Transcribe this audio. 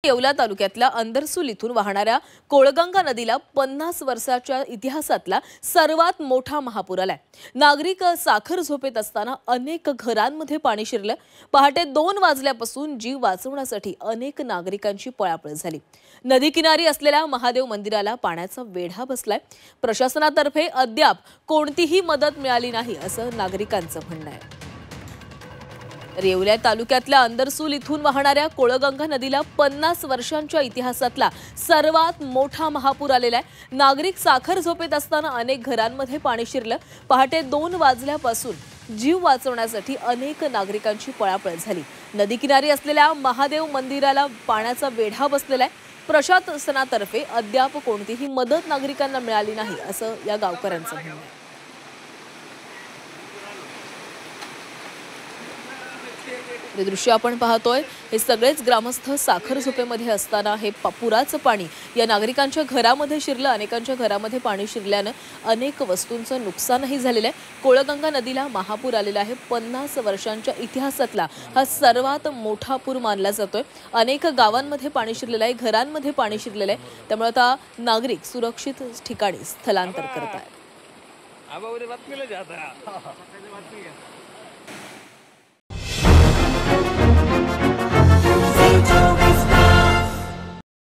येवला तालुक्यातल्या अंदरसूल इथून वाहणाऱ्या कोळगंगा नदीला 50 वर्षाच्या इतिहासातला सर्वात मोठा महापूर आलाय। नागरिक साखर झोपेत असताना अनेक घरांमध्ये पाणी शिरलं। पहाटे 2 वाजल्यापासून जीव वाचवण्यासाठी अनेक नागरिकांची पळापळ झाली। नदी किनारी असलेल्या महादेव मंदिराला पाण्याचा वेढा बसलाय। प्रशासनातर्फे अद्याप कोणतीही मदत मिळाली नाही असं नागरिकांचं म्हणणं आहे। येवला तालुक्यातल्या अंदरसूल इथून वाहणाऱ्या कोळगंगा नदीला 50 वर्षांच्या इतिहासातला सर्वात मोठा महापूर आलेला आहे। नागरिक साखर झोपेत असताना अनेक घरांमध्ये पाणी शिरलं। पहाटे 2 वाजल्यापासून जीव वाचवण्यासाठी अनेक नागरिकांची पळापळ झाली। नदी किनारी असलेल्या महादेव मंदिराला पाण्याचा वेढा बसलेला आहे। प्रशासनातर्फे अद्याप कोणतीही मदत नागरिकांना मिळाली नाही असं या गावकऱ्यांचं म्हणणं आहे। हे दृश्य आपण पाहतोय, हे सगळेच ग्रामस्थ साखर झोपेमध्ये असताना हे पुराचं पाणी या नागरिकांच्या घरामध्ये शिरलं। अनेकांच्या घरामध्ये पाणी शिरल्याने अनेक वस्तूंचं नुकसानही झालेलं आहे। कोळगंगा नदीला महापूर आलेला आहे। 50 वर्षांच्या इतिहासातला हा सर्वात मोठा पूर मानला जातोय। अनेक गावांमध्ये पाणी शिरलेलं आहे, घरांमध्ये पाणी शिरलेलं आहे। त्यामुळे आता नागरिक सुरक्षित ठिकाणी स्थलांतर करत आहेत।